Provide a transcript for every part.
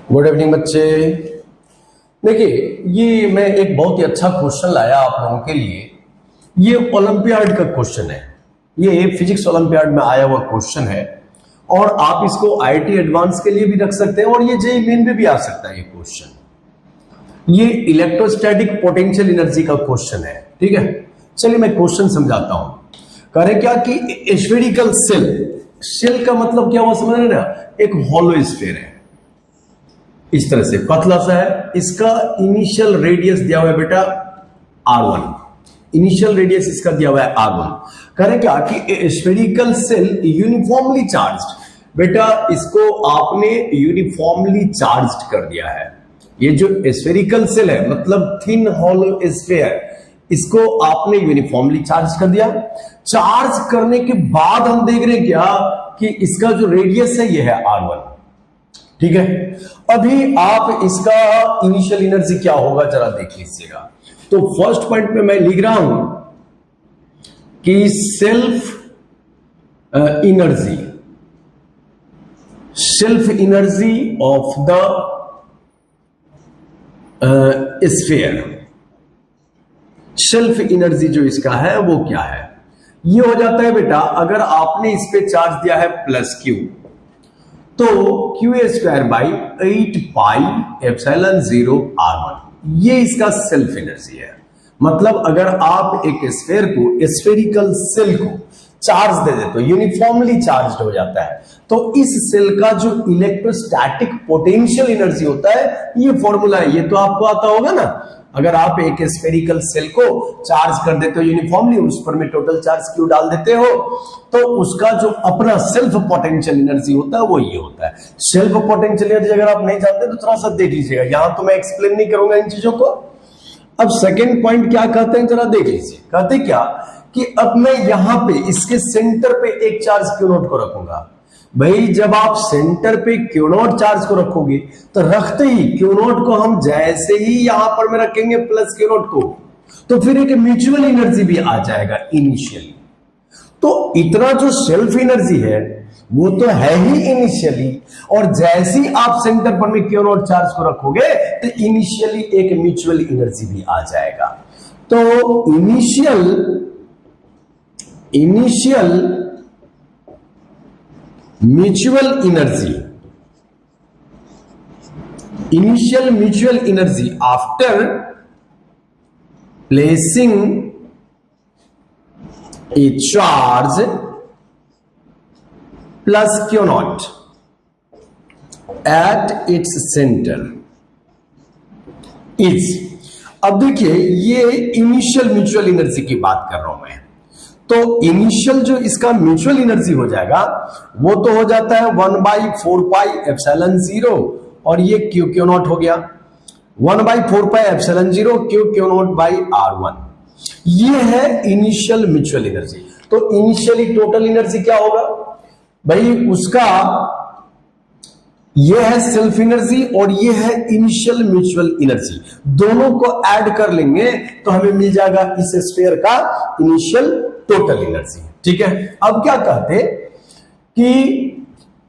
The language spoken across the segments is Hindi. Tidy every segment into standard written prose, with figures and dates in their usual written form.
गुड इवनिंग बच्चे। देखिए, ये मैं एक बहुत ही अच्छा क्वेश्चन लाया आप लोगों के लिए। ये ओलंपियाड का क्वेश्चन है, ये फिजिक्स ओलंपियाड में आया हुआ क्वेश्चन है और आप इसको आईआईटी एडवांस के लिए भी रख सकते हैं और ये जेईई मेन में भी आ सकता है। ये क्वेश्चन ये इलेक्ट्रोस्टैटिक पोटेंशियल एनर्जी का क्वेश्चन है। ठीक है, चलिए मैं क्वेश्चन समझाता हूं। कह रहे क्या कि स्फेरिकल सेल का मतलब क्या हुआ समझ रहे ना, एक हॉलो स्फीयर है, इस तरह से पतला सा है। इसका इनिशियल रेडियस दिया हुआ है बेटा r1, इनिशियल रेडियस इसका दिया हुआ है r1। करें क्या कि स्फेरिकल सेल यूनिफॉर्मली चार्ज्ड। बेटा इसको आपने यूनिफॉर्मली चार्ज्ड कर दिया है। ये जो स्फेरिकल सेल है मतलब थिन हॉलो स्फीयर, इसको आपने यूनिफॉर्मली चार्ज कर दिया। चार्ज करने के बाद हम देख रहे हैं क्या कि इसका जो रेडियस है ये है r1। ठीक है, अभी आप इसका इनिशियल एनर्जी क्या होगा जरा देख लीजिएगा। तो फर्स्ट पॉइंट में मैं लिख रहा हूं कि self energy of the sphere. Self energy जो इसका है वो क्या है, ये हो जाता है बेटा, अगर आपने इस पे चार्ज दिया है प्लस क्यू तो q² by 8 pi epsilon 0 r1, ये इसका सेल्फ एनर्जी है। मतलब अगर आप एक स्फीयर को, स्फेरिकल सेल को चार्ज दे दे तो यूनिफॉर्मली चार्ज्ड हो जाता है। तो इस सेल का जो इलेक्ट्रोस्टैटिक पोटेंशियल एनर्जी होता है, ये फॉर्मूला है, ये तो आपको आता होगा ना। अगर आप एक स्फेरिकल सेल को चार्ज कर देते हो यूनिफॉर्मली, उस पर में टोटल चार्ज क्यू डाल देते हो, तो उसका जो अपना सेल्फ पोटेंशियल एनर्जी होता है वो ये होता है। सेल्फ पोटेंशियल एनर्जी अगर आप नहीं जानते तो थोड़ा सा देख लीजिएगा, यहां तो मैं एक्सप्लेन नहीं करूंगा इन चीजों को। अब सेकेंड पॉइंट क्या कहते हैं जरा देख लीजिए। कहते क्या कि अब मैं यहां पे इसके सेंटर पे एक चार्ज क्यू नॉट को रखूंगा। भाई जब आप सेंटर पे क्यू नॉट चार्ज को रखोगे तो रखते ही क्यू नॉट को हम जैसे ही यहां पर में रखेंगे प्लस क्यू नॉट को, तो फिर एक म्यूचुअल एनर्जी भी आ जाएगा इनिशियली। तो इतना जो सेल्फ एनर्जी है वो तो है ही इनिशियली, और जैसे ही आप सेंटर पर में क्यू नॉट चार्ज को रखोगे तो इनिशियली एक म्यूचुअल एनर्जी भी आ जाएगा। तो initial mutual energy after placing A charge plus Q not at its centre is. अब देखिए ये इनिशियल म्यूचुअल एनर्जी की बात कर रहा हूं मैं। तो इनिशियल जो इसका म्यूचुअल एनर्जी हो जाएगा वो तो हो जाता है 1/4 पाई एप्सिलॉन 0, और ये क्यू नॉट हो गया 1/4 पाई epsilon 0 Q naught by r1। ये है इनिशियल म्यूचुअल एनर्जी। तो इनिशियली टोटल एनर्जी क्या होगा भाई, उसका ये है सेल्फ एनर्जी और ये है इनिशियल म्यूचुअल एनर्जी, दोनों को ऐड कर लेंगे तो हमें मिल जाएगा इस स्फीयर का इनिशियल टोटल एनर्जी। ठीक है, अब क्या कहते कि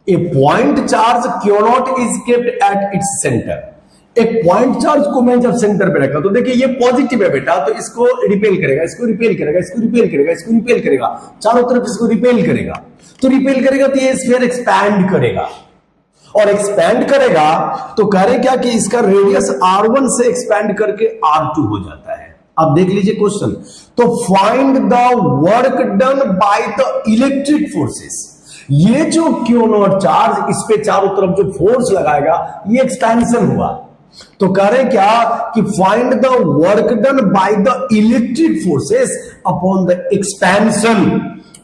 a point charge q naught is kept at its centre. एक पॉइंट चार्ज को मैं जब सेंटर पे रखा तो देखिए ये पॉजिटिव है बेटा, तो इसको रिपेल करेगा, इसको रिपेल करेगा, इसको रिपेल करेगा, इसको रिपेल करेगा, चारों तरफ इसको रिपेल करेगा। तो रिपेल करेगा तो ये स्फीयर एक्सपैंड करेगा, और एक्सपैंड करेगा तो करे क्या कि इसका रेडियस r1 से एक्सपैंड करके r2 हो जाता है। अब देख लीजिए क्वेश्चन, तो find the work done by the electric forces. ये जो क्यू नॉट चार्ज इस पे चारों तरफ जो फोर्स लगाएगा ये एक्सपेंशन हुआ, तो कह रहे क्या कि find the work done by the electric forces upon the expansion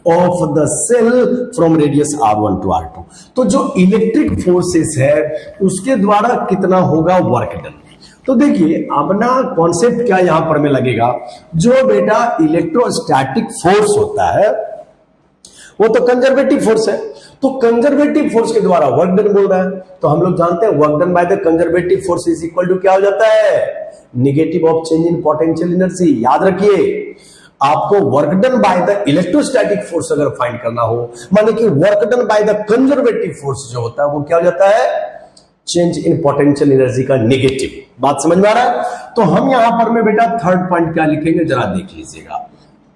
of the cell from radius r1 to r2। तो जो इलेक्ट्रिक फोर्सेस है उसके द्वारा कितना होगा वर्क डन। तो देखिए अब ना कॉन्सेप्ट क्या यहां पर में लगेगा, जो बेटा इलेक्ट्रोस्टैटिक फोर्स होता है वो तो कंजर्वेटिव फोर्स है, तो कंजर्वेटिव फोर्स के द्वारा वर्क डन बोल रहा है। तो हम लोग जानते हैं work done by the conservative force is equal to क्या हो जाता है, negative of change in potential energy. याद रखिए आपको work done by the electrostatic force अगर फाइंड करना हो, माने कि work done by the conservative force जो होता है वो क्या हो जाता है, चेंज इन पोटेंशियल एनर्जी का नेगेटिव। बात समझ में आ रहा है? तो हम यहां पर में बेटा थर्ड पॉइंट क्या लिखेंगे जरा देख लीजिएगा।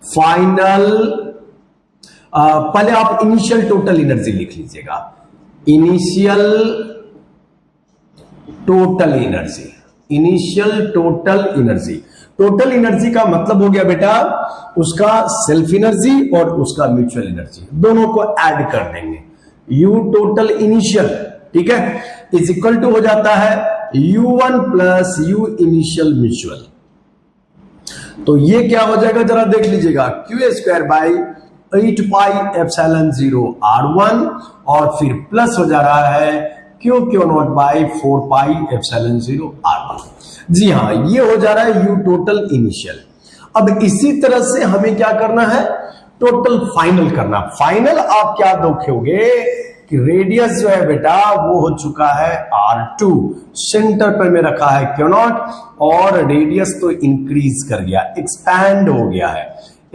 फाइनल, पहले आप इनिशियल टोटल एनर्जी लिख लीजिएगा। Initial total energy, initial total energy. Total energy का मतलब हो गया बेटा उसका सेल्फ एनर्जी और उसका म्यूचुअल एनर्जी, दोनों को ऐड कर देंगे। यू टोटल इनिशियल, ठीक है, इज इक्वल टू हो जाता है U1 plus you initial mutual. तो ये क्या हो जाएगा जरा देख लीजिएगा, Q square by 8 pi epsilon 0 R1 और फिर प्लस हो जा रहा है Q naught by 4 pi epsilon 0 R1। जी हाँ, ये हो जा रहा है यू टोटल इनिशियल। अब इसी तरह से हमें क्या करना है, टोटल फाइनल करना। फाइनल आप क्या देखोगे कि रेडियस जो है बेटा वो हो चुका है R2, सेंटर पर में रखा है क्यू नॉट और रेडियस तो इंक्रीज कर गया, एक्सपैंड हो गया है।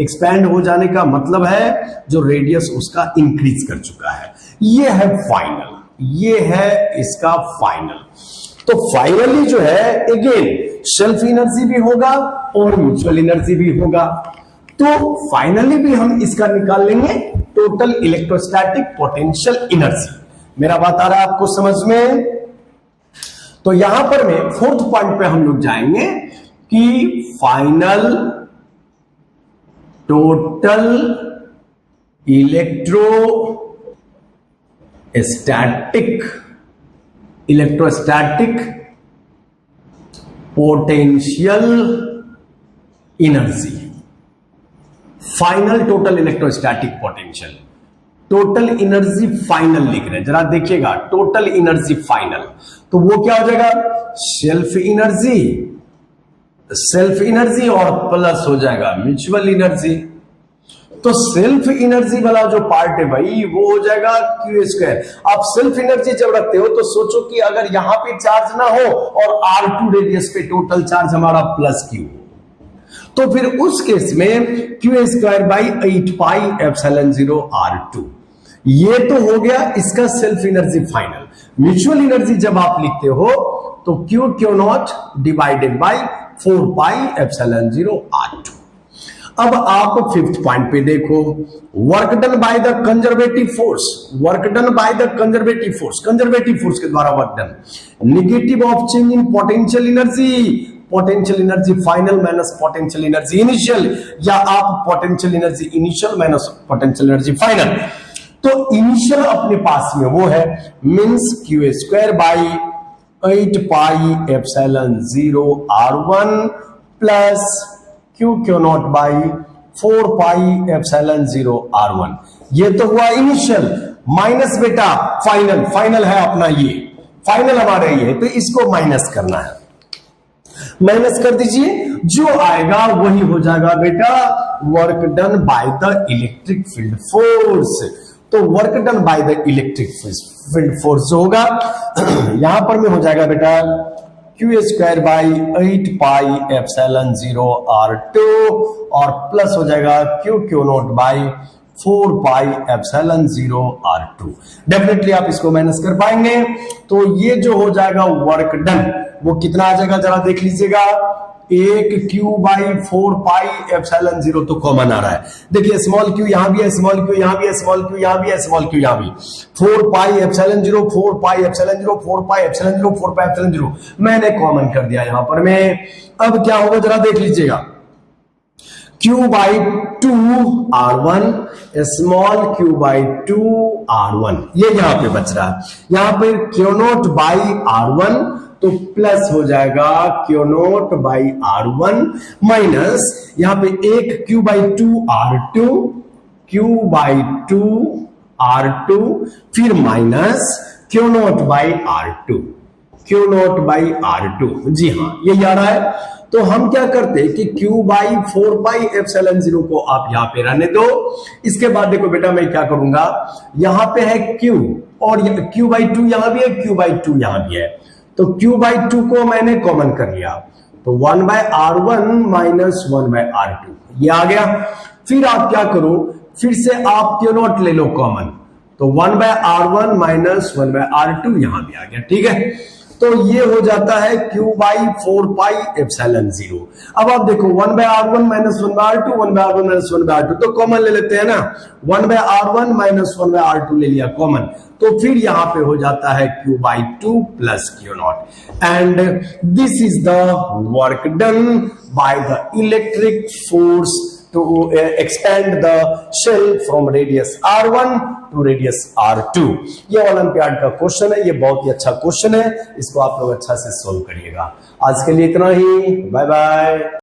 एक्सपैंड हो जाने का मतलब है जो रेडियस उसका इंक्रीज कर चुका है। ये है फाइनल, ये है इसका फाइनल। तो फाइनली जो है अगेन सेल्फ एनर्जी भी होगा और म्यूचुअल एनर्जी भी होगा। तो फाइनली भी हम इसका निकाल लेंगे टोटल इलेक्ट्रोस्टैटिक पोटेंशियल एनर्जी। मेरा बात आ रहा है आपको समझ में? तो यहां पर में फोर्थ पॉइंट पे हम लोग जाएंगे कि final total electrostatic potential energy. Final total electrostatic potential, total energy final लिख रहे हैं, जरा देखिएगा टोटल एनर्जी फाइनल। तो वो क्या हो जाएगा, सेल्फ एनर्जी और प्लस हो जाएगा म्यूचुअल एनर्जी। तो सेल्फ एनर्जी वाला जो पार्ट है भाई वो हो जाएगा क्यू स्क्वायर। आप सेल्फ एनर्जी जब रखते हो तो सोचो कि अगर यहां पे चार्ज ना हो और R2 रेडियस पे टोटल चार्ज हमारा प्लस क्यू, तो फिर उस केस में Q square by 8 pi epsilon 0 R2। ये तो हो गया इसका self energy final. Mutual energy जब आप लिखते हो तो Q not divided by 4 pi epsilon 0 R2। अब आप फिफ्थ पॉइंट पे देखो, work done by the conservative force, work done by the conservative force, conservative force के द्वारा work done, negative of change in potential energy, potential energy final minus potential energy initial, या आप potential energy initial minus potential energy final. तो इनिशियल अपने पास में वो है means Q square by 8 pi epsilon 0 R1 plus Q naught by 4 pi epsilon 0 R1। ये तो हुआ इनिशियल माइनस बेटा फाइनल, फाइनल है अपना, ये फाइनल हमारा ये है, तो इसको माइनस करना है। माइनस कर दीजिए, जो आएगा वही हो जाएगा बेटा work done by the electric field force. तो work done by the electric field force होगा यहां पर में हो जाएगा बेटा q square by 8 pi epsilon 0 R2 और प्लस हो जाएगा q naught by 4 pi epsilon 0 R2। Definitely आप इसको माइनस कर पाएंगे। तो ये जो हो जाएगा वर्क डन वो कितना आ जाएगा जरा देख लीजिएगा, 1 क्यू बाई 4 पाई एप्सिलॉन 0 तो कॉमन आ रहा है। देखिए स्मॉल क्यू यहां भी है, स्मॉल क्यू यहां भी है, स्मॉल क्यू यहां भी है, स्मॉल क्यू यहां भी, 4 pi epsilon 0 4 pi epsilon 0 4 pi epsilon 0 4 pi epsilon 0 मैंने कॉमन कर दिया यहां पर में। अब क्या होगा जरा देख लीजिएगा, Q by 2 R1 small Q by 2 R1 ये यहां पे बच रहा है। यहां पे क्यू नॉट बाई R1 तो प्लस हो जाएगा q naught by R1 minus यहां पे 1 Q by 2 R2, Q by 2 R2 फिर minus Q naught by R2, Q naught by R2। जी हाँ यही आ रहा है। तो हम क्या करते हैं कि क्यू बाई 4 पाई एप्सिलॉन 0 को आप यहां पे रहने दो। इसके बाद देखो बेटा मैं क्या करूंगा, यहां पे है क्यू और क्यू बाई 2 यहां भी है, क्यू बाई 2 यहां भी है, तो क्यू बाई 2 को मैंने कॉमन कर लिया तो 1 bye R1 minus 1 bye R2 ये आ गया। फिर आप क्या करो, फिर से आप क्यू नॉट ले लो कॉमन, तो 1/r1 माइनस 1/r2 यहां भी आ गया। ठीक है, तो ये हो जाता है q/4πε0। अब आप देखो 1/r1 minus 1/r2, 1/r1 minus 1/r2 तो कॉमन ले लेते हैं ना, 1/r1 माइनस 1/r2 ले लिया कॉमन, तो फिर यहां पे हो जाता है q/2 plus q0। And this is the work done by the electric force to expand the shell from radius r1 to radius r2। ये ओलंपियाड का क्वेश्चन है, ये बहुत ही अच्छा क्वेश्चन है, इसको आप लोग अच्छा से सोल्व करिएगा। आज के लिए इतना ही, बाय बाय।